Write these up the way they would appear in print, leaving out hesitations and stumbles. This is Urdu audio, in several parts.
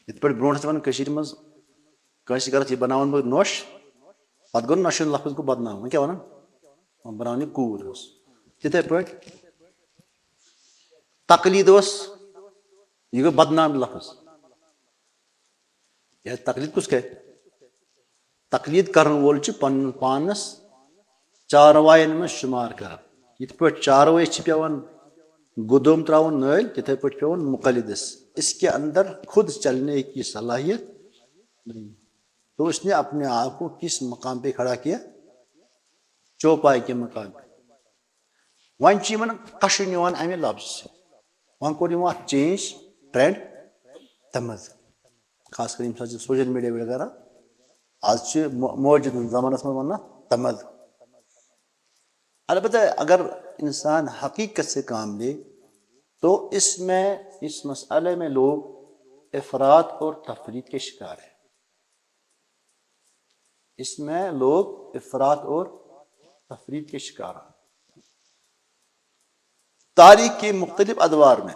یِتھ پٲٹھۍ برونٛٹھ ٲسۍ وَنان کٔشیٖرِ منٛز کٲنٛسہِ گَرَس یہِ بَناوَن بہٕ نۄش پَتہٕ گوٚو نۄشہِ ہُنٛد لفظ گوٚو بدنام وۄنۍ کیٛاہ وَنان وۄنۍ بَناوَن یہِ کوٗر اوس تِتھَے پٲٹھۍ تقلیٖد اوس یہِ گوٚو بدنام لفظ کیٛازِ تقلیٖد کُس کَرِ تقلیٖد کَرَن وول چھُ پَنُن پانَس چاروایَن منٛز شُمار کَران یِتھ پٲٹھۍ چاروٲیِس چھِ پٮ۪وان گُدُم ترٛاوُن نٲلۍ تِتھَے پٲٹھۍ چھُ پٮ۪وان مُقلِدَس اس کے اندر خود چلنے کی صلاحیت نہیں تو اس نے اپنے آپ کو کس مقام پہ کھڑا کیا چوپائے کے مقام پہ وۄنۍ چھِ یِمن کَشُن یِوان اَمہِ لفظ وۄنۍ کوٚر یِمو اَتھ چینٛج ٹرٛینٛڈ تَمَز خاص کر ییٚمہِ ساتہٕ چھِ سوشَل میٖڈیا ویٖڈیا کران آز چھِ موجوٗد زمانَس منٛز وَنان تَمَز البتہ اگر انسان حقیقت سے کام لے تو اس میں اس مسئلے میں لوگ افراط اور تفریط کے شکار ہیں اس میں لوگ افراط اور تفریط کے شکار ہیں تاریخ کے مختلف ادوار میں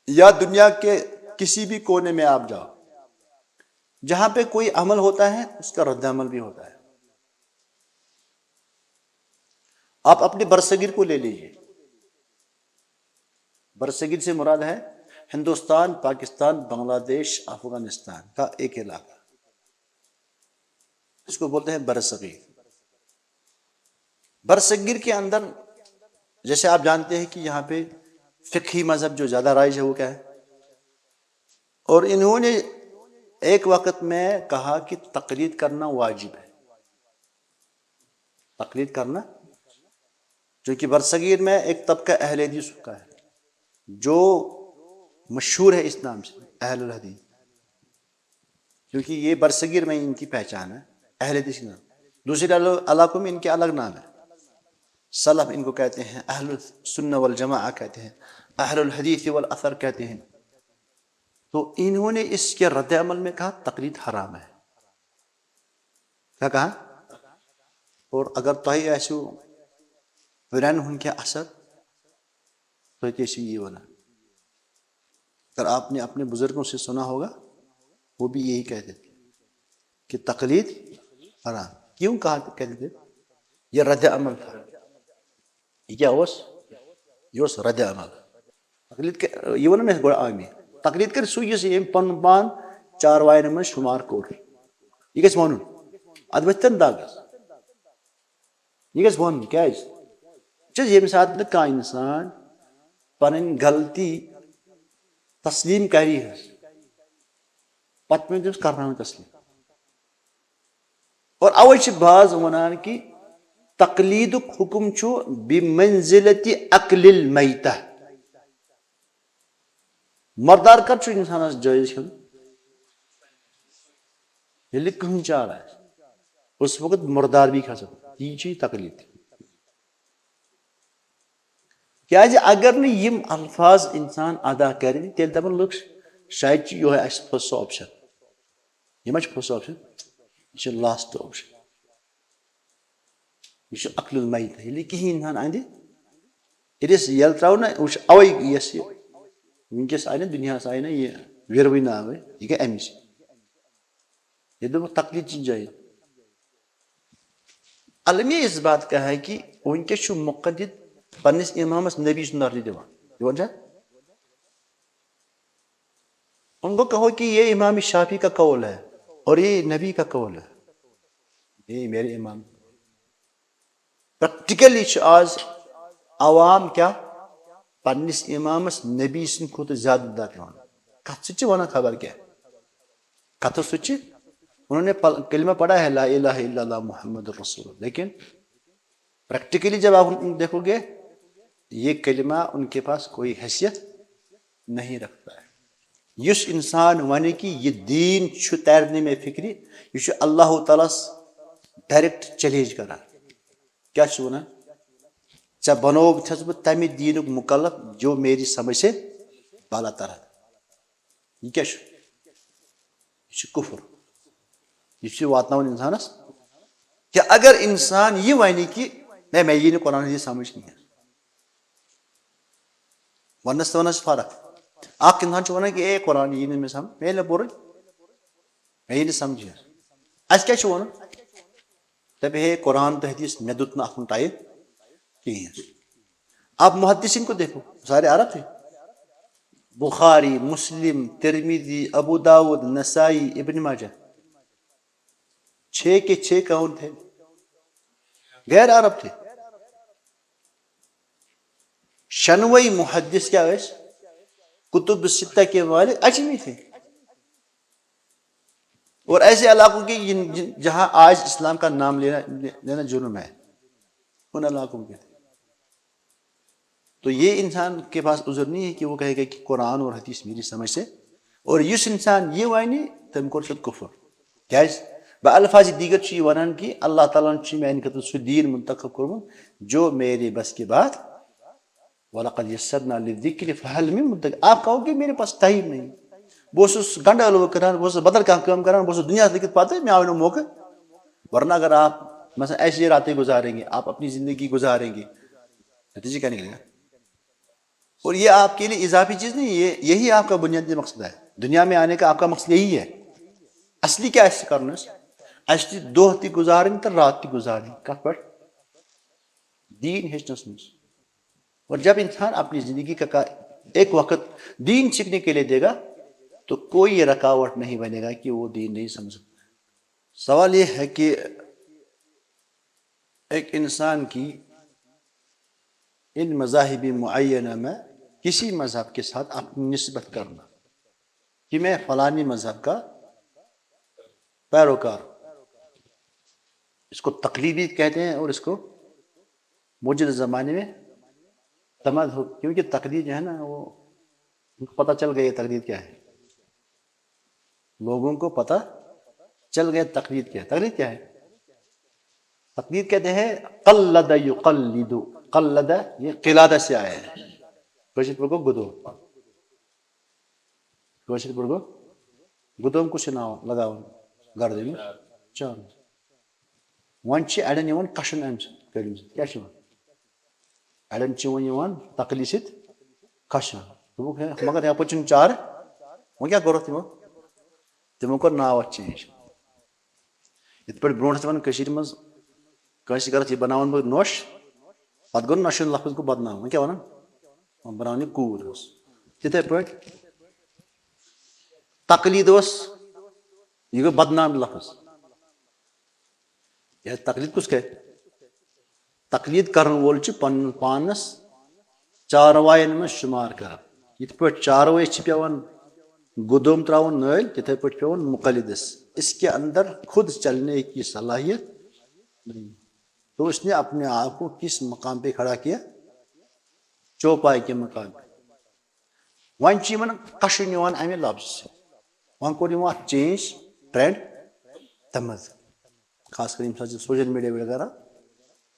یا دنیا کے کسی بھی کونے میں آپ جاؤ جہاں پہ کوئی عمل ہوتا ہے اس کا رد عمل بھی ہوتا ہے آپ اپنے برصغیر کو لے لیجیے برصغیر سے مراد ہے ہندوستان پاکستان بنگلہ دیش افغانستان کا ایک علاقہ اس کو بولتے ہیں برصغیر برصغیر کے اندر جیسے آپ جانتے ہیں کہ یہاں پہ فقہی مذہب جو زیادہ رائج ہے وہ کیا ہے اور انہوں نے ایک وقت میں کہا کہ تقلید کرنا واجب ہے تقلید کرنا چونکہ برصغیر میں ایک طبقہ اہل حدیث کا ہے جو مشہور ہے اس نام سے اہل الحدیث کیونکہ یہ برصغیر میں ان کی پہچان ہے اہل حدیث کا نام دوسرے علاقوں میں ان کے الگ نام ہے سلف ان کو کہتے ہیں اہل السنہ والجماعہ کہتے ہیں اہل الحدیث والاثر کہتے ہیں تو انہوں نے اس کے رد عمل میں کہا تقلید حرام ہے کیا کہا اور اگر تۄہہِ آسِو پرٛانہِ ہُنٛد کینٛہہ اثر تُہۍ تہِ ٲسِو یی وَنان اگر آپ نے اپنے بزرگوں سے سنا ہوگا وہ بھی یہی کہتے تھے کہ تقلید حرام کیوں کہا کہتے تھے یہ رد عمل تھا یہ کیا اوس یہ اوس رد عمل تقلید یہ ووٚن مےٚ گۄڈٕ عامی تقلید کر سُہ یُس ییٚمۍ پنُن پان چاروایَن منٛز شُمار کوٚر یہِ گژھِ وَنُن اَتھ ؤتھۍ دَگ یہ گژھِ وَنُن کیٛازِ ییٚمہِ ساتہٕ نہٕ کانٛہہ اِنسان پنٕنۍ غلطی تسلیٖم کَری حظ پتہٕ پیوٚو تٔمِس کرناوٕنۍ تسلیٖم اور اوے چھِ بعض وَنان کہِ تقلیٖدُک حُکم چھُ بِمنزِلتِ عقل المیتہ مردار کر چھُ اِنسانس جٲیز کھیوٚن ییٚلہِ نہٕ کٕہٕنۍ چار آسہِ اس وقت مردار بھی کھا سکتا یی چھِ تقلیٖد کیٛازِ اگر نہٕ یِم الفاظ اِنسان ادا کرِ تیٚلہِ دپن لُکھ شاید چھُ یِہوے اَسہِ پھُس سُہ آپشن یہِ ما چھُ پھُس آپشن یہِ چھُ لاسٹ آپشن یہ چھُ عقل المیتہ ییٚلہِ نہٕ کِہینۍ اِنسان اندِ ییٚلہِ تراو نہ وٕچھ اوے یۄس یہِ وٕنکیٚس آیہِ نہ دُنیاہس آیہِ نہ یہِ وِروٕنۍ ناوٕے یہِ گٔے امی سۭتۍ یہ دوٚپُکھ تقلیٖد چھِ جٲیز المیہ اس بات کا ہے کہ وٕنکیٚس چھُ مُقلِد پننس امامس نبی سُنٛد درجہٕ دِوان چھا ان کو کہو کہ یہ امام شافی کا قول ہے اور یہ نبی کا قول ہے یہ میرے امام پریکٹیکلی چھُ آز عوام کیا پننس امامس نبی سٕنٛدِ کھۄتہٕ زیادٕ درجہٕ دِوان کتھ سۭتۍ چھِ ونان خبر کیا کتھو سۭتۍ چھِ انہوں نے کلمہ پڑھا ہے لا الہ الا اللہ محمد رسول اللہ لیکن پریکٹیکلی جب آپ دیکھو گے یہ کلمہ ان کے پاس کوئی حیثیت نہیں رکھتا ہے یس انسان ونہِ کہ یہ دین چھُ ترنہِ میں فکری یہ چھُ اللہ تعالیٰ ڈائریکٹ چیلینج کران کیا چھُ ونان ژےٚ بنوو چھس بہٕ تمہِ دیٖنُک مُکلف جو میری سمجھ سے بالا تر ہے یہ کیا چھُ یہ چھُ کُفر یہ چھُ واتناوان انسانس کہ اگر انسان یہ ونہِ کہ مےٚ یی نہٕ قرآن حدیٖث سمجھ کینٛہہ وننس تہٕ وننس فرق اخ انسان ونان کہ اے قرآن یہ میں سمجھ میں پور میں سمجھ اس کیا ون دپ ہے قرآن تو حدیث میں دت نا ٹائم کہین اب محدثین کو دیکھو سارے عرب تھے بخاری مسلم ترمیزی ابو داود نسائی ابن ماجہ 6 کے 6 کون تھے غیر عرب تھے شنوئی محدث کیا ہے کتب ستہ کے والے اجمی تھے اور ایسے علاقوں کے جہاں آج اسلام کا نام لینا جرم ہے ان علاقوں کے تھے تو یہ انسان کے پاس عذر نہیں ہے کہ وہ کہے گا کہ قرآن اور حدیث میری سمجھ سے اور یس انسان یہ وانی تم کور کفر کیاز بالفاظ دیگر یہ ونان کہ اللہ تعالیٰ میانہ خاطر سہ دین منتخب کورمت جو میرے بس کے بعد وَلَقَدْ يَسَّرْنَا لِلذِّكْرِ فَهَلْ مِن مُدَّكِرٍ آپ کہو گے میرے پاس ٹائم نہیں بہت گنڈ ٲلوٕ کران بہت بدل کام کران بہت دنیا لکھت پاتے میں آؤ نا موقع ورنہ اگر آپ مثلا ایسی راتیں گزاریں گے آپ اپنی زندگی گزاریں گے نتیجہ کیا نکلے گا اور یہ آپ کے لیے اضافی چیز نہیں یہی آپ کا بنیادی مقصد ہے دنیا میں آنے کا آپ کا مقصد یہی ہے اصلی کیا کرنا اس دہ تہ گزارن تو رات تہ گزارن کت پہ دین ہیچنس مز اور جب انسان اپنی زندگی کا ایک وقت دین سیکھنے کے لیے دے گا تو کوئی رکاوٹ نہیں بنے گا کہ وہ دین نہیں سمجھ سکتا سوال یہ ہے کہ ایک انسان کی ان مذاہبی معینہ میں کسی مذہب کے ساتھ اپنی نسبت کرنا کہ میں فلانی مذہب کا پیروکار اس کو تقلیدی کہتے ہیں اور اس کو موجودہ زمانے میں تمد ہو کیونکہ تقلید جو ہے نا وہ پتہ چل گئی تقلید کیا ہے لوگوں کو پتہ چل گیا تقلید کیا ہے تقلید کہتے ہیں قلد یقلد قلد یہ قلادہ سے آیا ہے کوشش پر کو گدو کوشش پر کو گدوم کچھ نہ لگاؤ گردے میں چار ون اڑین یوان کشن ام کڑم کیا اڑین یوان تقلی ست کشن مگر یپر چھ چار وہ کیا کور تمو کور ناو چینج یت پہ برونٹ ون مز کنس غلط یہ بناون بہ نوش پتہ گو نشن لفظ گو بدنام وہ کیا ونان بناون یہ کوٗر تتھے پہ تقلید یہ گو بدنام لفظ یہ تقلید کس کہ تقلید کرن وول پن پانس چاروائن میں شمار کر یت پہ چاروے پیوان گدوم تراؤن نل تتھے پہ پیوان مقلدس اس کے اندر خود چلنے کی صلاحیت نہیں تو اس نے اپنے آپ کو کس مقام پہ کھڑا کیا چوپائے کے مقام پہ ون کشن امہ لفظ سے ون کور چینج ٹرینڈ تمز خاص کر سوشل میڈیا وغیرہ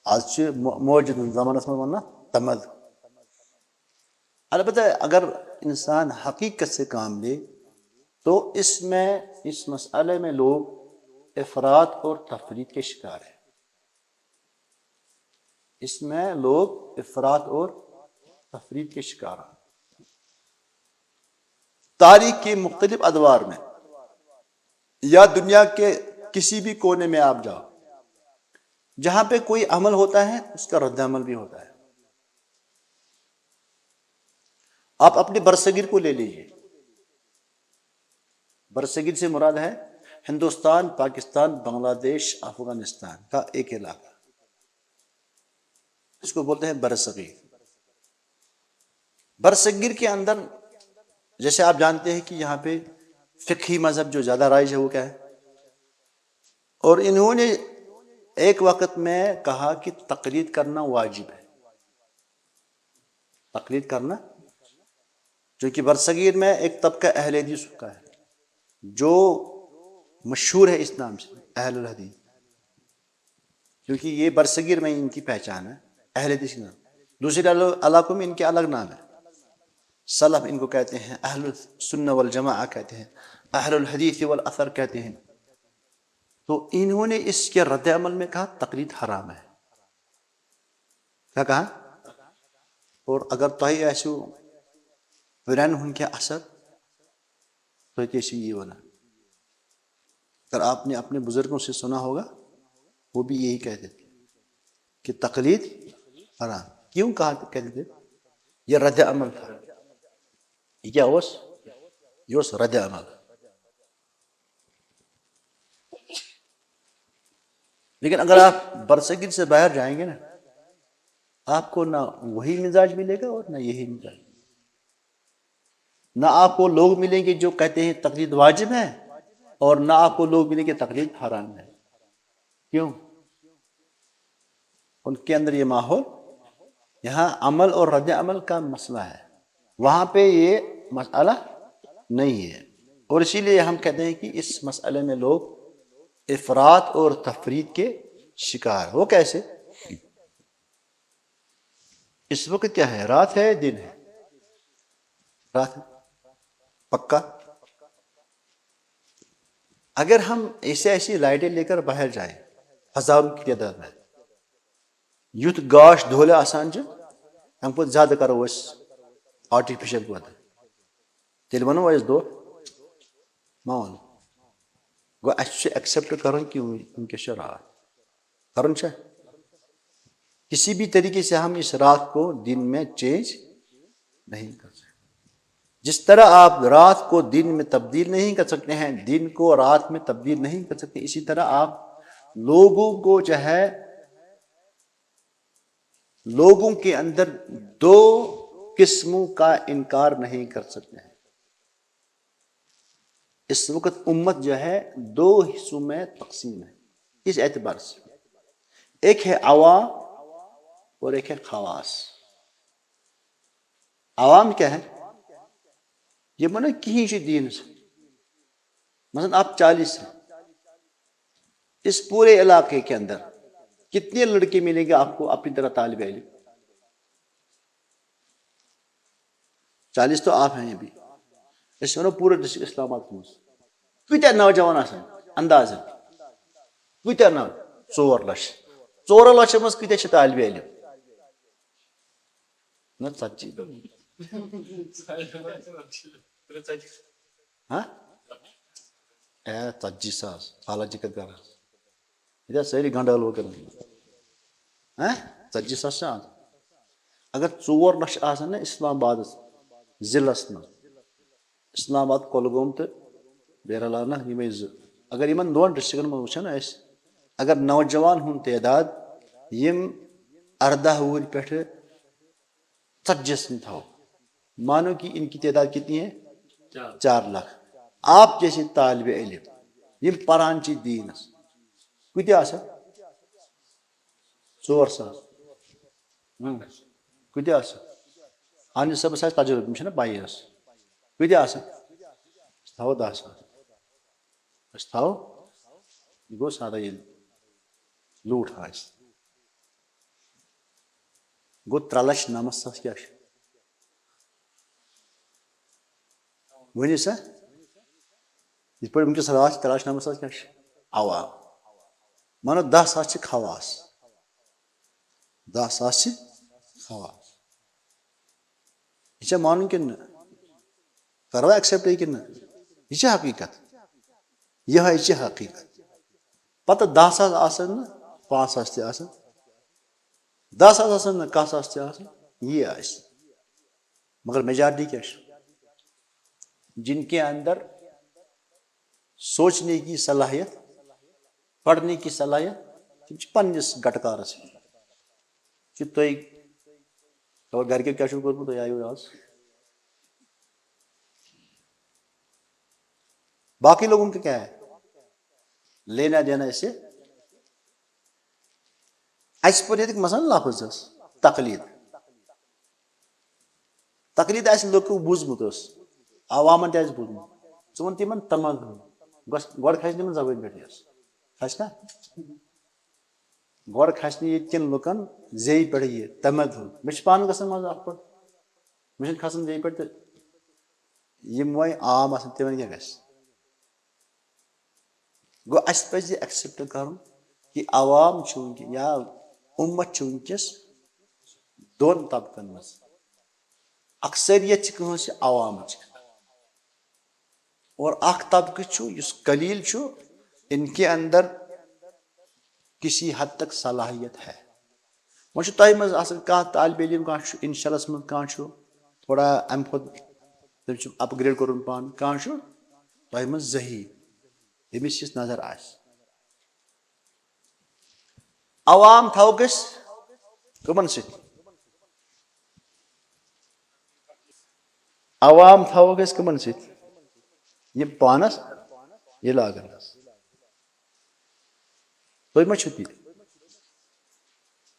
آج موجود زمانس من وننا تمز البتہ اگر انسان حقیقت سے کام لے تو اس مسئلے میں لوگ افراط اور تفریط کے شکار ہیں اس میں لوگ افراط اور تفریط کے شکار ہیں تاریخ کے مختلف ادوار میں یا دنیا کے کسی بھی کونے میں آپ جاؤ جہاں پہ کوئی عمل ہوتا ہے اس کا رد عمل بھی ہوتا ہے آپ اپنے برصغیر کو لے لیجیے برصغیر سے مراد ہے ہندوستان پاکستان بنگلہ دیش افغانستان کا ایک علاقہ اس کو بولتے ہیں برصغیر برصغیر کے اندر جیسے آپ جانتے ہیں کہ یہاں پہ فقہی مذہب جو زیادہ رائج ہے وہ کیا ہے اور انہوں نے ایک وقت میں کہا کہ تقلید کرنا واجب ہے تقلید کرنا چونکہ برصغیر میں ایک طبقہ اہل حدیث کا ہے جو مشہور ہے اس نام سے اہل الحدیث کیونکہ یہ برصغیر میں ان کی پہچان ہے اہل حدیث کا نام دوسرے علاقوں میں ان کے الگ نام ہے سلف ان کو کہتے ہیں اہل السنہ والجماعہ کہتے ہیں اہل الحدیث والاثر کہتے ہیں تو انہوں نے اس کے رد عمل میں کہا تقلید حرام ہے کیا کہا اور اگر تھی پران ہن کیا اثر تو کیسے یہ ہونا. اگر آپ نے اپنے بزرگوں سے سنا ہوگا وہ بھی یہی کہتے تھے کہ تقلید حرام. کیوں کہتے تھے؟ یہ رد عمل تھا. یہ کیا ہوس؟ یہ ہوس رد عمل. لیکن اگر آپ برصغیر سے باہر جائیں گے نا آپ کو نہ وہی مزاج ملے گا اور نہ یہی مزاج. نہ آپ کو لوگ ملیں گے جو کہتے ہیں تقلید واجب ہے اور نہ آپ کو لوگ ملیں گے تقلید حرام ہے. کیوں؟ ان کے اندر یہ ماحول، یہاں عمل اور رد عمل کا مسئلہ ہے، وہاں پہ یہ مسئلہ نہیں ہے. اور اسی لیے ہم کہتے ہیں کہ اس مسئلے میں لوگ افراط اور تفرید کے شکار. وہ کیسے؟ اس وقت کیا ہے؟ رات ہے دن ہے؟ رات ہے پکا. اگر ہم ایسی لائٹیں لے کر باہر جائیں ہزاروں کی تعداد میں، یوتھ گاش دھولے آسان ہم پہ زیادہ کرو اس آرٹیفیشل پہ تیل ونو اس دو ما ون گو اس ایکسپٹ کرن کہ ونکس رات کرن چھ. کسی بھی طریقے سے ہم اس رات کو دن میں چینج نہیں کر سکتے. جس طرح آپ رات کو دن میں تبدیل نہیں کر سکتے ہیں، دن کو رات میں تبدیل نہیں کر سکتے، اسی طرح آپ لوگوں کو جو ہے لوگوں کے اندر دو قسموں کا انکار نہیں کر سکتے ہیں. اس وقت امت جو ہے دو حصوں میں تقسیم ہے اس اعتبار سے. ایک ہے عوام اور ایک ہے خواص. عوام کیا ہے؟ یہ مانا کہیں سے دین سے مثلا آپ 40 ہیں، اس پورے علاقے کے اندر کتنے لڑکے ملیں گے آپ کو اپنی طرح طالب علم؟ 40 تو آپ ہیں ابھی. اس ونو پورے ڈسٹرکٹ اسلام آباد مز کتیا نوجوان آسان اندازن کتیا نو 4 لچھ 4 لچھ مز کتیا طالب علم؟ نہ 40 ہاں 40,000 حالانکہ کت کر یہ ساری گنڈال ہو کر 40,000 اگر 4 لچھ آسان نا اسلام آباد ضلع من اسلام آباد کۄلگوم تو بیرلانہ یہ اگر ان دون ڈسٹرکن من وچھو نا اگر نوجوان ہند تعداد یم 18 وہر پہ 40 تھو مانو کہ ان کی تعداد کتنی ہے؟ 4 لاکھ. آپ جیسے طالب علم یم پران چھ دینس کتیا آسان 4,000 کتیا آسان اہن صبس آس تجربہ تم نا پائی اس کتیا آسان تھو 10,000 تھو یہ گو سادہ یہ لوٹ آس گو 3,90,000 کیا ونی سا یہ پہ ونکس رات 3,90,000 کیا عوام مانو 10,000 خواص 10,000 خواص. یہ مان کن کروا ایکسپٹ کن یہ حقیقت یہ حقیقت. پتہ 10,000 آسن نا 5,000 تہ آسن 10,000 آسن نا 1,000 تہ آسن یہ آس مگر میجارٹی کیا جن کے اندر سوچنے کی صلاحیت پڑھنے کی صلاحیت تم پنس گٹکارس کہ تھی گھر کیا کورمت تھی آیو آج. باقی لوگوں کا کیا ہے لینا دینا اسے اس پر یہ مثلا لفظ تقلید تقلید آس لوکو بوزمت عوامن تہ بوزمت ثہ ون تم تمغ گۄڈٕ کھسہِ تمن زبٲنۍ پٮ۪ٹھ یس کھسہِ نا گۄڈٕ کھسہِ نہٕ ییٚتہِ کٮ۪ن لُکن زیٚیہِ پٮ۪ٹھ یہِ تمدُن مےٚ چھُ پانہٕ گژھان منٛزٕ اکھ پٲٹھۍ مےٚ چھُنہٕ کھسان زیٚیہِ پٮ۪ٹھ تہٕ یِم وۄنۍ عام آسان تمن کیٛاہ گژھِ. گوٚو اَسہِ پزِ یہِ ایکسپٹ کرُن کہ عوام چھُ ونکیٚس یا اُمت چھُ ونکیٚس دۄن طبقن منٛز. اکثریت کٲنٛسہِ عوامٕچ اور اکھ طبقہٕ چھُ یُس قلیل چھُ ان کے اندر کسی حد تک صلاحیت ہے. وۄنۍ چھُ تۄہہِ منٛز آسان کانٛہہ طالبہِ علم کانٛہہ چھُ اِنشلس منٛز کانٛہہ چھُ تھوڑا اَمہِ کھۄتہٕ تٔمۍ چھُ اپ گریڈ کوٚرمُت پانہٕ کانٛہہ چھُ تۄہہِ منٛز ذہین ییٚمِس یِژھ نظر آسہِ. عوام تھاووکھ أسۍ کٕمن سۭتۍ؟ عوام تھاووکھ أسۍ کٕمن سۭتۍ؟ یِم پانس یہِ لاگن حظ. تُہۍ ما چھِو تِتھۍ؟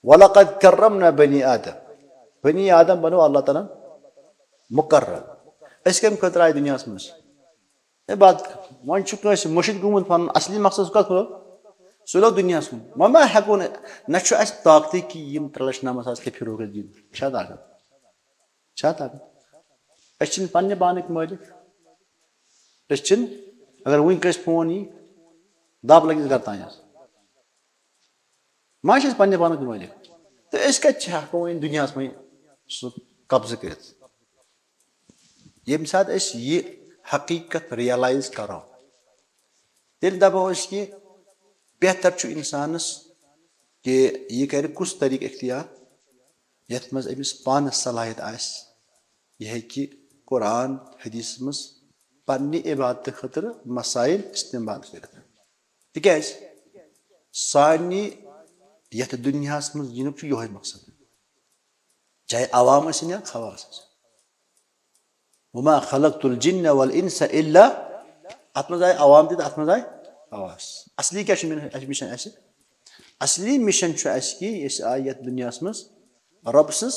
وَلَقَدْ كَرَّمْنَا بَنِي آدم. بنی آدم بنو اللہ تعالیٰ مُقرر. أسۍ کَمہِ خٲطرٕ آیہِ دُنیاہس منٛز؟ عبادت خٲطرٕ. وۄنۍ چھُ کٲنٛسہِ مٔشِد گوٚمُت پنُن اصلی مقصد سُہ کتھ لوگ؟ سُہ لوگ دُنیاہس کُن. وۄنۍ ما ہٮ۪کو نہٕ نہ چھُ اَسہِ طاقتٕے کہِ یِم 3,namتھ کیٛاہ پھِرو أسۍ دِنۍ. چھا طاقت؟ چھا طاقت؟ أسۍ چھِنہٕ پننہِ پانٕکۍ مٲلِک. أسۍ چھِنہٕ اگر وُنۍ کٲنٛسہِ فون یی دب لٔگِس گرٕ تانۍ حظ ما چھِ أسۍ پننہِ پانٕکۍ مٲلِک. تہٕ أسۍ کتہِ چھِ ہٮ۪کو وۄنۍ دُنیاہس وۄنۍ سُہ قبضہٕ کٔرِتھ. ییٚمہِ ساتہٕ أسۍ یہِ حقیٖقت رِیلایز کرو تیٚلہِ دپو أسۍ کہِ بہتر چھُ انسانس کہِ یہِ کرِ کُس طریٖقہٕ اختیار یتھ منٛز أمِس پانس صلٲحیت آسہِ. یہِ ہیٚکہِ قرآن حدیثس منٛز پننہِ عبادتہٕ خٲطرٕ مسائل استعمال کٔرِتھ. تِکیٛازِ سانہِ یتھ دُنیاہس منٛز یِنُک چھُ یِہوے مقصد چاہے عوام ٲسِنۍ یا خواص ٲسِنۍ. وما خلقت الجن والانس الا. اتھ منٛز آیہِ عوام تہِ تہٕ اتھ منٛز آیہِ خواص. اصلی کیٛاہ چھُ مِشن اَسہِ؟ اصلی مِشن چھُ اَسہِ کہِ أسۍ آیہِ یتھ دُنیاہس منٛز رۄبہٕ سٕنٛز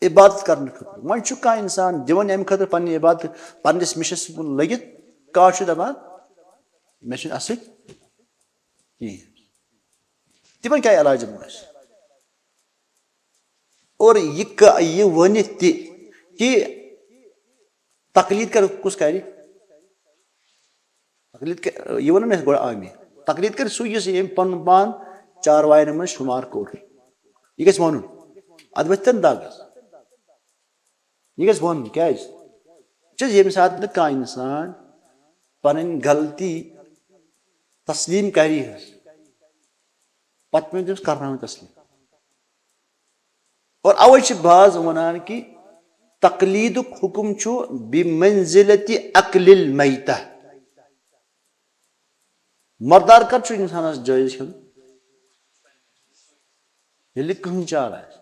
عبادت کرنہٕ خٲطرٕ. وۄنۍ چھُ کانٛہہ انسان دِوان امہِ خٲطرٕ پننہِ عبادت پننِس مِشنس کُن لٔگِتھ. کانٛہہ چھُ دپان مےٚ چھُنہٕ اتھ سۭتۍ کِہینۍ. تِمن کیٛاہ علاج دِمو أسۍ؟ اور یہِ ؤنِتھ تہِ کہِ تقلیٖد کُس کرِ؟ تقلیٖد یہِ ووٚن نہ اَسہِ گۄڈٕ عامی. تقلیٖد کرِ سُے یُس ییٚمۍ پنُن پان چاروایَن منٛز شُمار کوٚر. یہِ گژھِ وَنُن اتھ ؤتھۍ دگ حظ. یہِ گژھِ وَنُن کیٛازِ ییٚمہِ ساتہٕ نہٕ کانٛہہ انسان پنٕنۍ غلطی تسلیٖم کرِ حظ پتہٕ پیٚوِ تٔمِس کرناوٕنۍ تسلیٖم. اور اوے چھِ بعض ونان کہِ تقلیٖدُک حُکم چھُ بِمنزلتِ عقل المیتہ. مردار کر چھُ انسانس جٲیز کھیوٚن؟ ییٚلہِ نہٕ کٕہٕنۍ چار آسہِ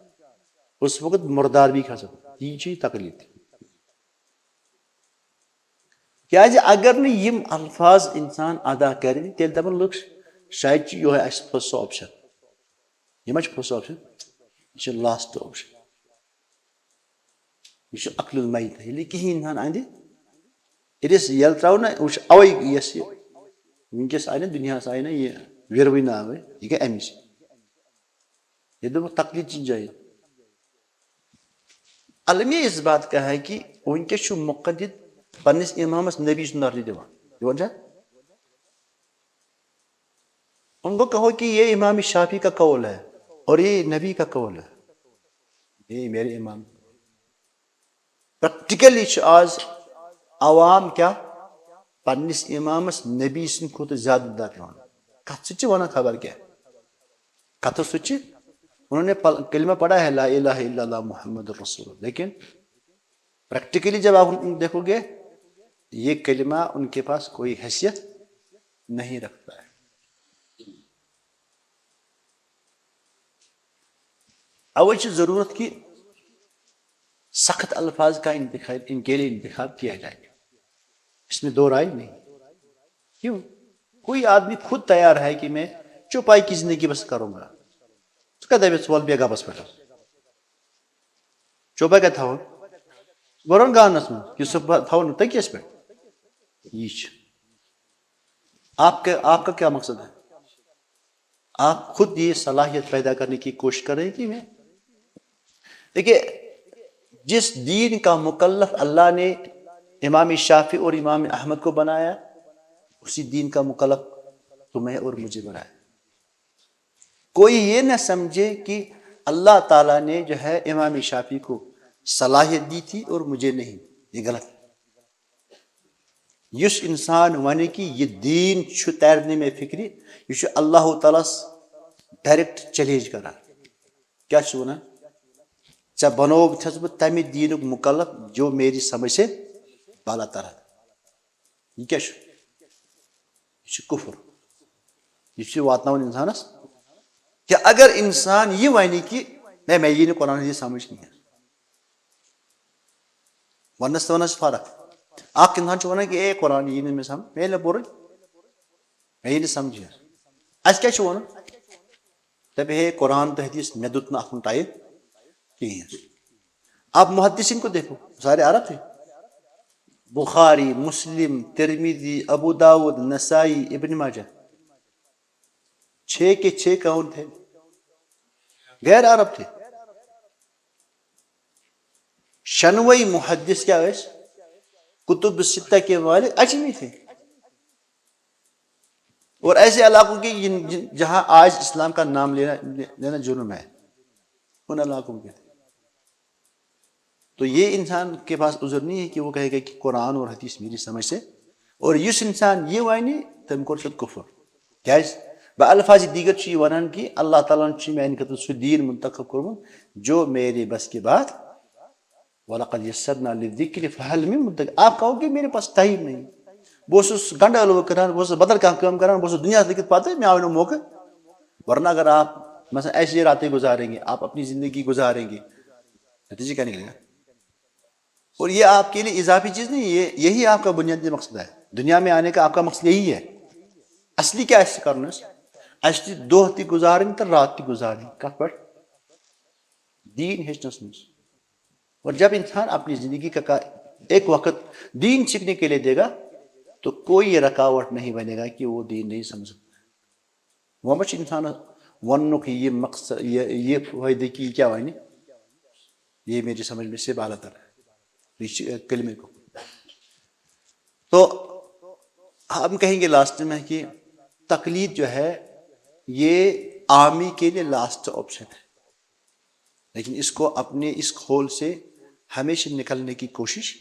اس وقت مردار بھی کھا سکتا. یی چھُ یہِ تقلیٖد. کیٛازِ اگر نہٕ یِم الفاظ انسان ادا کرِ تیٚلہِ دپن لُکھ شاید چھُ یِہوے اسہِ پوٚت سُہ آپشن. یہِ ما چھُ پوٚت سُہ آپشن؟ یہِ چھُ لاسٹ آپشن. یہِ چھُ عقل المیتہ. ییٚلہِ نہٕ کِہینۍ انسان اندِ ییٚلہِ أسۍ ییٚلہِ تراوو نہ اوے یۄس یہِ وٕنکیٚس آیہِ نہ دُنیاہس آیہِ نہ یہِ وِروٕنۍ ناوٕے یہِ گٔے امہِ سۭتۍ. یہ دوٚپُکھ تقلیٖد چھِ جٲیز. المیہ اس بات کا ہے کہ وٕنکیٚس چھُ مُقدد پننس امامس نبی سُنٛد درجہٕ دِوان چھا؟ ان کو کہو کہ یہ امام شافعی کا قول ہے اور یہ نبی کا قول ہے. یہ میرے امام. پریکٹیکلی چھُ آز عوام کیٛاہ پننس امامس نبی سٕنٛدِ کھۄتہٕ زیادٕ درجہٕ دِوان. کتھ سۭتۍ چھِ ونان خبر کیٛاہ کتھو سۭتۍ چھِ. انہوں نے کلمہ پڑھا ہے لا الہ الا اللہ محمد رسول اللہ لیکن پریکٹیکلی جب آپ دیکھو گے یہ کلمہ ان کے پاس کوئی حیثیت نہیں رکھتا ہے. اوے چھِ ضرورت کہ سخت الفاظ کا انتخاب ان کے لیے انتخاب کیا جائے. اس میں دو رائے نہیں. کیوں؟ کوئی آدمی خود تیار ہے کہ میں چوپائی کی زندگی بس کروں گا. اس کا دعوت سوال بھی گا بس پہ چوپائی کا تھا گورن گانس میں کہ صبح تھا تکیس پہ. یہ آپ کا کیا مقصد ہے؟ آپ خود یہ صلاحیت پیدا کرنے کی کوشش کریں کہ میں دیکھیے جس دین کا مکلف اللہ نے امام شافعی اور امام احمد کو بنایا اسی دین کا مکلف تمہیں اور مجھے بنایا. کوئی یہ نہ سمجھے کہ اللہ تعالیٰ نے جو ہے امام شافعی کو صلاحیت دی تھی اور مجھے نہیں، یہ غلط ہے۔ یس انسان ونہِ کہ یہ دین چھُ ترنہِ مےٚ فکرِ، یہ چھُ اللہ تعالیٰ ڈائریکٹ چیلنج کران، کیا چھُ ونان؟ ژےٚ بنوو چھس بہٕ تمہِ دیٖنُک مُکلف جو میری سمجھ سے بالا تر ہے۔ یہ کیا چھُ؟ یہ چھُ کفر، یہ چھُ واتناوان انسانس کہ اگر انسان یہ ونہِ کہ میں یی نہٕ قرآن حدیث سمجھ کینٛہہ، وننس تہٕ وننس چھِ فرق۔ اکھ انسان چھُ ونان کہ اے قرآن یی نہٕ مےٚ سمجھ، مےٚ ییٚلہِ پوٚرُے مےٚ یی نہٕ سمجھے، اَسہِ کیٛاہ چھُ وَنُن؟ دپہِ ہے قرآن تہٕ حدیث مےٚ دیُت نہٕ اَتھ کُن ٹایِم کِہیٖنۍ۔ آپ محدثین کو دیکھو، سارے عرب تھے، بخاری، مسلم، ترمذی، ابو داؤد، نسائی، ابن ماجہ، 6 کے 6 کون تھے؟ غیر عرب تھے۔ شنوئی محدث کیا ٲسۍ؟ کتب ستہ کے مالک اجمی تھے۔ اور ایسے علاقوں کے جہاں آج اسلام کا نام لینا جرم ہے، ان علاقوں کے تھے۔ تو یہ انسان کے پاس عذر نہیں ہے کہ وہ کہے گا کہ قرآن اور حدیث میری سمجھ سے، اور یس انسان یہ وانہِ تم کوٚر سُہ کفر، کیازِ بالفاظ دیگر چھُ یہِ ونان کہ اللہ تعالیٰ ہن چھُ میانہِ خٲطرٕ سُہ دیٖن منتخب کوٚرمُت جو میرے بس کے بعد، وَلَقَدْ يَسَّرْنَا لِلذِّكْرِ فَهَلْ مِن مُدَّكِرٍ۔ آپ کہو گے میرے پاس ٹائم نہیں، بہٕ اوسُس گنڈٕ ٲلوٕ کران، بہٕ اوسُس بدل کانٛہہ کٲم کران، بہٕ اوسُس دُنیاہس لٔگِتھ پتہٕ مےٚ آو نہٕ موقع۔ ورنہ اگر آپ مثلا ایسی راتیں گزاریں گے، آپ اپنی زندگی گزاریں گے، نتیجہ کیا نکلے گا؟ اور یہ آپ کے لیے اضافی چیز نہیں، یہی آپ کا بنیادی مقصد ہے، دنیا میں آنے کا آپ کا مقصد یہی ہے۔ اصلی کیا ہے کرنا؟ اصلی دۄہ تہِ گزارٕنۍ تہٕ رات تہِ گزارٕنۍ کتھ پٮ۪ٹھ؟ دین ہیچنس منٛز۔ اور جب انسان اپنی زندگی کا ایک وقت دین سیکھنے کے لیے دے گا تو کوئی رکاوٹ نہیں بنے گا کہ وہ دین نہیں سمجھ سکتا۔ وہ مچ انسان وننُک یہ مقصد یہ فائدہ کہ یہ کیا ونہِ، یہ میری سمجھ میں سے بالا تر ہے کلمے کو۔ تو ہم کہیں گے لاسٹ میں کہ تقلید جو ہے یہ عامی کے لیے لاسٹ آپشن ہے، لیکن اس کو اپنے اس کھول سے ہمیشہ نکلنے کی کوشش،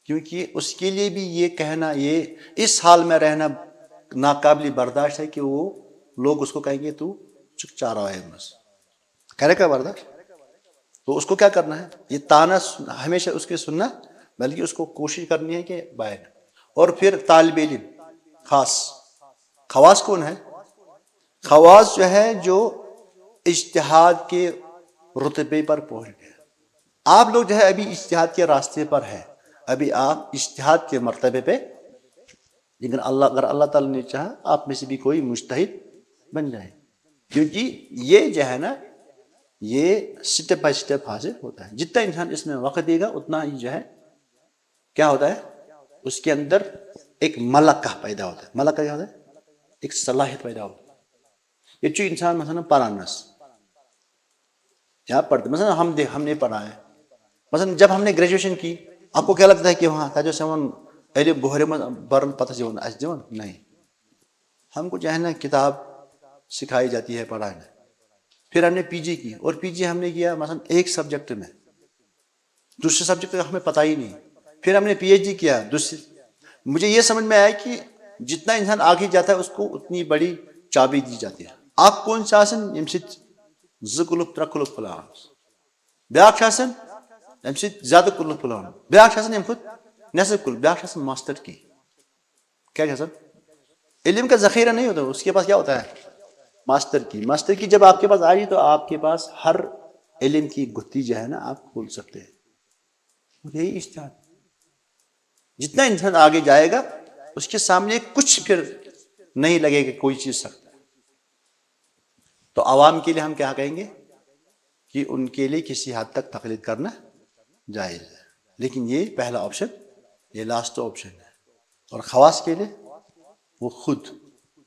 کیونکہ اس کے لیے بھی یہ کہنا، یہ اس حال میں رہنا ناقابل برداشت ہے کہ وہ لوگ اس کو کہیں گے تو چک چا رہا ہے، بس کرے کا برداشت۔ تو اس کو کیا کرنا ہے؟ یہ تانا ہمیشہ اس کے سننا، بلکہ اس کو کوشش کرنی ہے کہ باہر۔ اور پھر طالب علم خواص کون ہے؟ خواص جو ہے جو اجتہاد کے رتبے پر پہنچ گئے۔ آپ لوگ جو ہے ابھی اجتہاد کے راستے پر ہے، ابھی آپ اجتہاد کے مرتبے پہ، لیکن اگر اللہ تعالیٰ نے چاہا آپ میں سے بھی کوئی مجتہد بن جائے، کیونکہ یہ جو ہے نا یہ سٹیپ بائی سٹیپ حاصل ہوتا ہے۔ جتنا انسان اس میں وقت دے گا اتنا ہی جو ہے کیا ہوتا ہے، اس کے اندر ایک ملکہ پیدا ہوتا ہے۔ ملکہ کیا ہوتا ہے؟ ایک صلاحیت پیدا ہوتا ہے۔ یہ جو انسان مثلا پرانس یہاں پڑھتے، مثلا ہم نے پڑھا ہے، مثلا جب ہم نے گریجویشن کی، آپ کو کیا لگتا ہے کہ وہاں تھا سون علم بہرے میں برن پتہ سے نہیں، ہم کو جو ہے نا کتاب سکھائی جاتی ہے پڑھانا۔ پھر ہم نے پی جی کی، اور پی جی ہم نے کیا مثلا ایک سبجیکٹ میں، دوسرے سبجیکٹ کا ہمیں پتہ ہی نہیں۔ پھر ہم نے پی ایچ ڈی کیا دوسری، مجھے یہ سمجھ میں آیا کہ جتنا انسان آگے جاتا ہے اس کو اتنی بڑی چابی دی جاتی ہے۔ آپ کون سا آسن یم سۭتۍ 2 کلُپ 3 کلُپ پھٕلاوان، بیٛاکھ چھُ آسان یم سۭتۍ زیادٕ کلُپ پھٕلاوان، بیٛاکھ چھُ آسان یم کھۄتہٕ نٮ۪صف کلُپ، بیٛاکھ چھُ آسان ماسٹر کی۔ کیا چھُ آسان؟ علم کا ذخیرہ نہیں ہوتا، اس کے پاس کیا ہوتا ہے؟ ماسٹر کی۔ ماسٹر کی جب آپ کے پاس آئی تو آپ کے پاس ہر علم کی گتھی جو ہے نا آپ کھول سکتے ہیں۔ یہی اجتہاد، جتنا انسان آگے جائے گا اس کے سامنے کچھ پھر نہیں لگے گا کوئی چیز سخت ہے۔ تو عوام کے لیے ہم کیا کہیں گے کہ ان کے لیے کسی حد تک تقلید کرنا جائز ہے، لیکن یہ پہلا آپشن، یہ لاسٹ آپشن ہے۔ اور خواص کے لیے وہ خود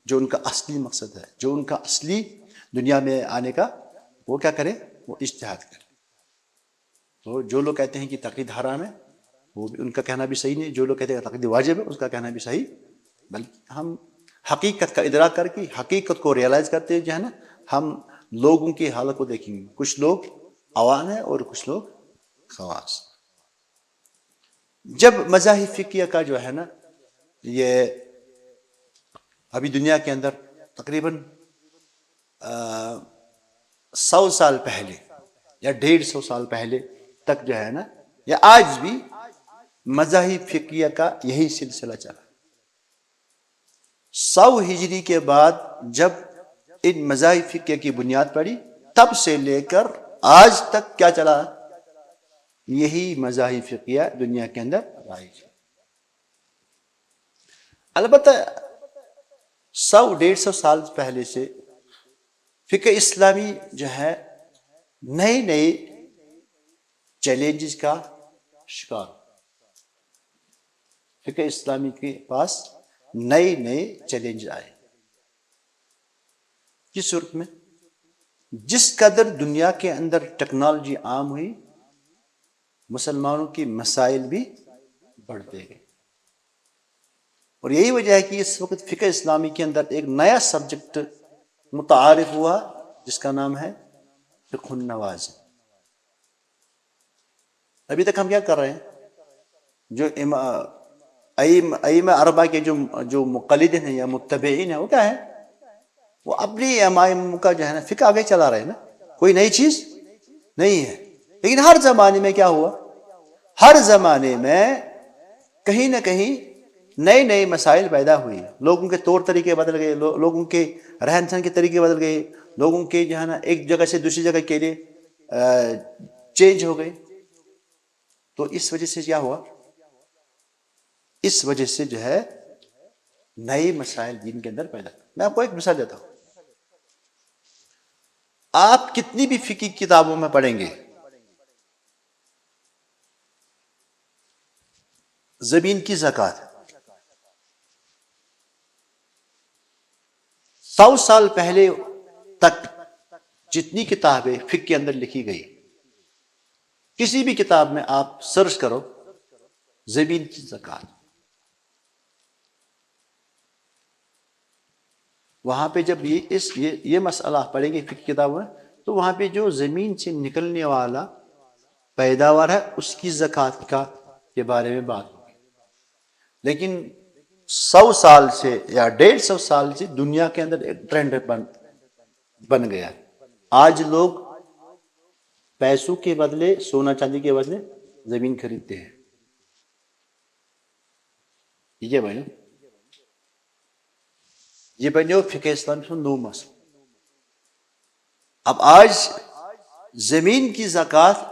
جو ان کا اصلی مقصد ہے، جو ان کا اصلی دنیا میں آنے کا، وہ کیا کرے؟ وہ اجتہاد کرے۔ تو جو لوگ کہتے ہیں کہ تقلید حرام ہے، وہ بھی ان کا کہنا بھی صحیح نہیں۔ جو لوگ کہتے ہیں تقلید واجب ہے، اس کا کہنا بھی صحیح، بلکہ ہم حقیقت کا ادراک کر کے حقیقت کو ریئلائز کرتے جو ہے نا، ہم لوگوں کی حالت کو دیکھیں گے۔ کچھ لوگ عوام ہیں اور کچھ لوگ خواص. جب مذاہب فقیہ کا جو ہے نا یہ ابھی دنیا کے اندر تقریباً 100 سال پہلے یا 150 سال پہلے تک جو ہے نا یا آج بھی مذاہب فقیہ کا یہی سلسلہ چلا. 100 ہجری کے بعد جب ان مذاہب فقیہ کی بنیاد پڑی تب سے لے کر آج تک کیا چلا؟ یہی مذاہب فقیہ دنیا کے اندر رائج ہے. البتہ 100-150 سال پہلے سے فقہ اسلامی جو ہے نئے نئے چیلنجز کا شکار. فقہ اسلامی کے پاس نئے نئے چیلنج آئے. کس صورت میں؟ جس قدر دنیا کے اندر ٹیکنالوجی عام ہوئی مسلمانوں کی مسائل بھی بڑھتے گئے. اور یہی وجہ ہے کہ اس وقت فقہ اسلامی کے اندر ایک نیا سبجیکٹ متعارف ہوا جس کا نام ہے فقہ النوازل. ابھی تک ہم کیا کر رہے ہیں؟ جو ائمہ اربعہ کے جو مقلد ہیں یا متبعین ہیں وہ کیا ہے؟ وہ اپنی امام کا جو ہے نا فقہ آگے چلا رہے ہیں نا. کوئی نئی چیز نہیں ہے. لیکن ہر زمانے میں کیا ہوا؟ ہر زمانے میں کہیں نہ کہیں نئے نئے مسائل پیدا ہوئے. لوگوں کے طور طریقے بدل گئے, لوگوں کے رہن سہن کے طریقے بدل گئے, لوگوں کے جو ہے نا ایک جگہ سے دوسری جگہ کے لیے چینج ہو گئے. تو اس وجہ سے کیا ہوا؟ اس وجہ سے جو ہے نئے مسائل دین کے اندر پیدا. میں آپ کو ایک مثال دیتا ہوں. آپ کتنی بھی فقہ کتابوں میں پڑھیں گے زمین کی زکوٰۃ 100 سال پہلے تک جتنی کتابیں فقہ کے اندر لکھی گئی کسی بھی کتاب میں آپ سرچ کرو زمین کی زکوٰۃ, وہاں پہ جب یہ مسئلہ پڑھیں گے فقہ کتابوں میں تو وہاں پہ جو زمین سے نکلنے والا پیداوار ہے اس کی زکوٰۃ کے بارے میں بات ہوگی. لیکن 100 سال سے یا 150 سال سے دنیا کے اندر ایک ٹرینڈ بن گیا. آج لوگ پیسوں کے بدلے سونا چاندی کے بدلے زمین خریدتے ہیں. ٹھیک ہے بھائی, یہ بنو فقہ اسلامی سے نو مسئلہ. اب آج زمین کی زکوٰۃ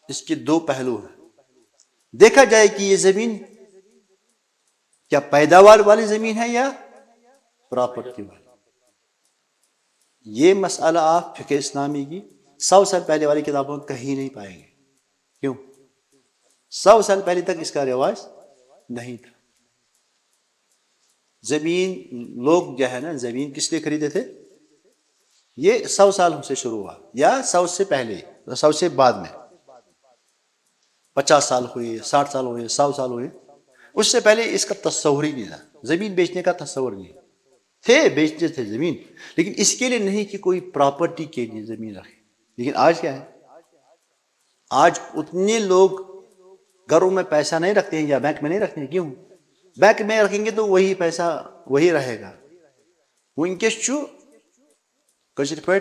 اس کے 2 پہلو ہیں. دیکھا جائے کہ یہ زمین کیا پیداوار والی زمین ہے یا پراپرٹی والی. یہ مسئلہ آپ فقہ اسلامی کی 100 سال پہلے والی کتابوں میں کہیں نہیں پائیں گے. کیوں؟ 100 سال پہلے تک اس کا رواج نہیں تھا. زمین لوگ جو ہے نا زمین کس لیے خریدے تھے؟ یہ 100 سال سے شروع ہوا یا 100 سے پہلے 100 سے بعد میں 50 سال ہوئے 60 سال ہوئے 100 سال ہوئے. اس سے پہلے اس کا تصور ہی نہیں تھا. زمین بیچنے کا تصور نہیں تھے. بیچتے تھے زمین لیکن اس کے لیے نہیں کہ کوئی پراپرٹی کے لیے زمین رکھے. لیکن آج کیا ہے؟ آج اتنے لوگ گھروں میں پیسہ نہیں رکھتے ہیں یا بینک میں نہیں رکھتے ہیں. کیوں؟ بینک میں رکھیں گے تو وہی پیسہ وہی رہے گا. ونکس چھُ کشیر پہ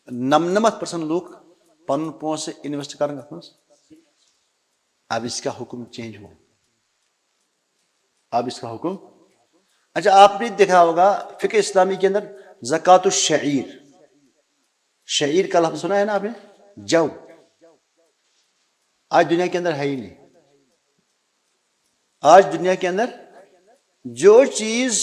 99% لوگ پن پونسہ انویسٹ کریں گے. اب اس کا حکم چینج ہو. اب اس کا حکم اچھا آپ نے دیکھا ہوگا فقہ اسلامی کے اندر زکوٰۃ الشعیر, شعیر کا لفظ سنا ہے نا آپ نے؟ جو آج دنیا کے اندر ہے ہی نہیں. آج دنیا کے اندر جو چیز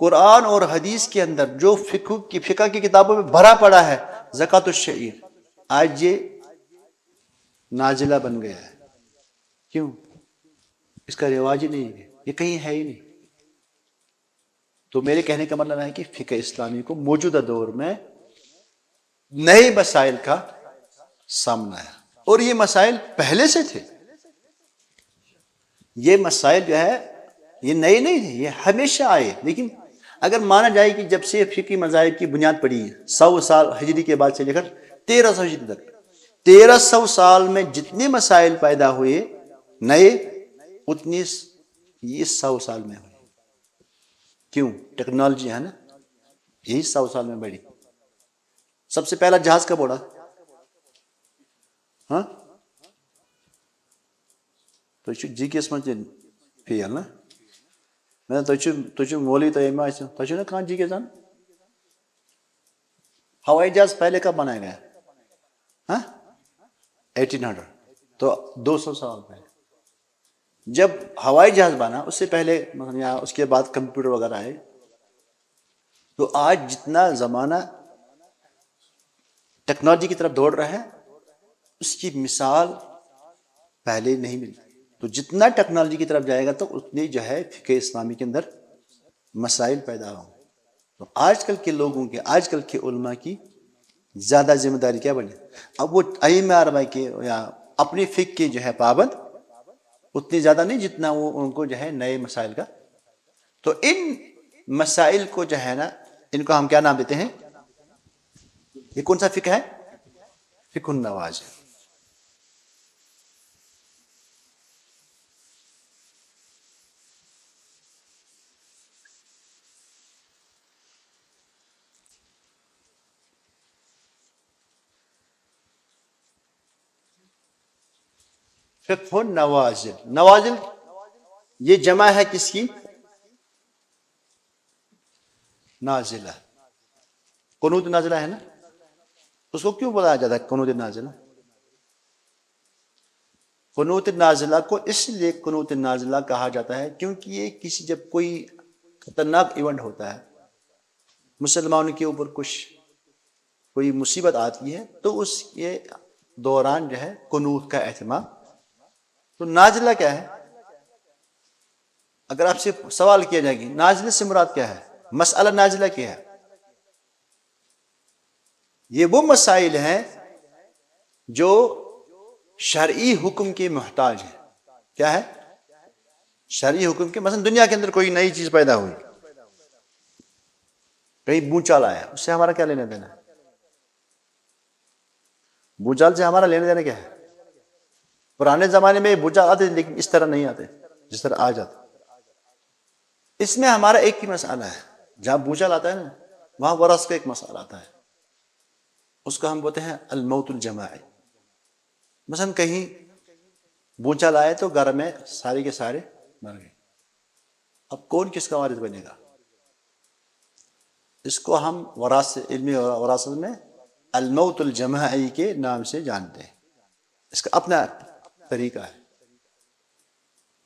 قرآن اور حدیث کے اندر جو فقہ کی کتابوں میں بھرا پڑا ہے زکوٰۃ الشعیر, آج یہ نازلہ بن گیا ہے. کیوں؟ اس کا رواج ہی نہیں ہے, یہ کہیں ہے ہی نہیں. تو میرے کہنے کا مطلب ہے کہ فقہ اسلامی کو موجودہ دور میں نئے مسائل کا سامنا ہے, اور یہ مسائل پہلے سے تھے. یہ مسائل جو ہے یہ نئے نہیں تھے, یہ ہمیشہ آئے. لیکن اگر مانا جائے کہ جب سے فقہی مذاہب کی بنیاد پڑی 100 سال ہجری کے بعد سے لے کر 1300 ہجری تک 1300 سال میں جتنے مسائل پیدا ہوئے نئے، اتنی یہ 100 سال میں ہوئے. کیوں؟ ٹیکنالوجی ہے نا، یہی 100 سال میں بڑھی. سب سے پہلا جہاز کب اڑا؟ ہاں تو جی کیس من فیل نا میں تو مولی تو نا کہاں جی کے جان. ہوائی جہاز پہلے کب بنایا گیا؟ ہاں 1800، تو 200 سال پہلے. جب ہوائی جہاز بنا اس سے پہلے یا اس کے بعد کمپیوٹر وغیرہ آئے. تو آج جتنا زمانہ ٹیکنالوجی کی طرف دوڑ رہا ہے اس کی مثال پہلے نہیں ملتی. تو جتنا ٹیکنالوجی کی طرف جائے گا تو اتنی جو ہے فقہ اسلامی کے اندر مسائل پیدا ہوں. تو آج کل کے لوگوں کے، آج کل کے علماء کی زیادہ ذمہ داری کیا بنے؟ اب وہ ائمہ اربعہ کے یا اپنی فقہ کے جو ہے پابند اتنی زیادہ نہیں جتنا وہ ان کو جو ہے نئے مسائل کا. تو ان مسائل کو جو ہے نا، ان کو ہم کیا نام دیتے ہیں؟ یہ کون سا فقہ ہے؟ فقہ النوازل. فقہ النوازل، نوازل یہ جمع ہے کس کی؟ نازلہ. قنوت نازلہ ہے نا، اس کو کیوں بلایا جاتا ہے قنوت نازلہ؟ قنوت نازلہ کو اس لیے قنوت نازلہ کہا جاتا ہے کیونکہ یہ کسی جب کوئی خطرناک ایونٹ ہوتا ہے، مسلمانوں کے اوپر کوئی مصیبت آتی ہے، تو اس کے دوران جو ہے قنوت کا اہتمام. تو نازلہ کیا ہے؟ اگر آپ سے سوال کیا جائے گی نازلہ سے مراد کیا ہے، مسئلہ نازلہ کیا ہے؟ یہ وہ مسائل ہیں جو شرعی حکم کے محتاج ہیں. کیا ہے؟ شرعی حکم کے. مثلا دنیا کے اندر کوئی نئی چیز پیدا ہوئی، کہیں بھوچال آیا، اس سے ہمارا کیا لینا دینا ہے؟ بھوچال سے ہمارا لینا دینا کیا ہے؟ پرانے زمانے میں بھوچال آتے لیکن اس طرح نہیں آتے جس طرح آج آتے. اس میں ہمارا ایک ہی مسئلہ ہے. جہاں بھوچال آتا ہے نا وہاں ورث کا ایک مسئلہ آتا ہے، اس کو ہم بولتے ہیں الموت الجماعی. مثلا کہیں بھوچال آئے تو گھر میں سارے کے سارے مر گئے. اب کون کس کا وارث بنے گا؟ اس کو ہم علمی وراثت میں الموت الجماعی کے نام سے جانتے ہیں. اس کا اپنا طریقہ ہے.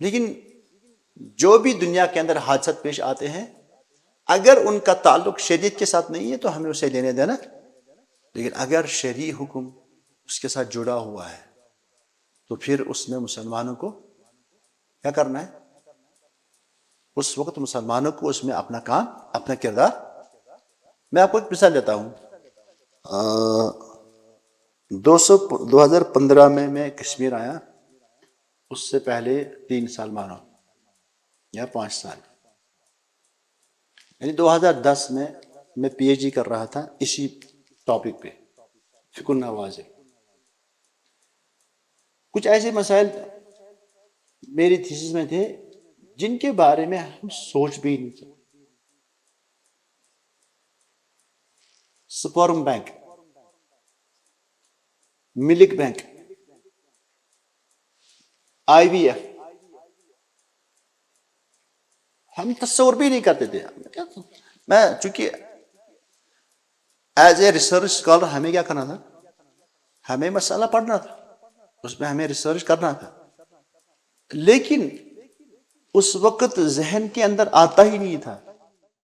لیکن جو بھی دنیا کے اندر حادثات پیش آتے ہیں اگر ان کا تعلق شریعت کے ساتھ نہیں ہے تو ہمیں اسے لینے دینا. لیکن اگر شرعی حکم اس کے ساتھ جڑا ہوا ہے تو پھر اس میں مسلمانوں کو کیا کرنا ہے؟ اس وقت مسلمانوں کو اس میں اپنا کام، اپنا کردار. میں آپ کو ایک مثال دیتا ہوں. 2015 میں کشمیر آیا، اس سے پہلے 3 سال مانو یا 5 سال، یعنی 2010 میں پی ایچ ڈی کر رہا تھا اسی ٹاپک پہ، فقہ النوازل. کچھ ایسے مسائل میری تھیسس میں تھے جن کے بارے میں ہم سوچ بھی نہیں سکتے. سپرم بینک، ملک بینک، آئی وی ایف، ہم تصور بھی نہیں کرتے تھے. میں چونکہ ایز اے ریسرچ اسکالر ہمیں کیا کرنا تھا؟ ہمیں مسئلہ پڑھنا تھا، اس میں ہمیں ریسرچ کرنا تھا. لیکن اس وقت ذہن کے اندر آتا ہی نہیں تھا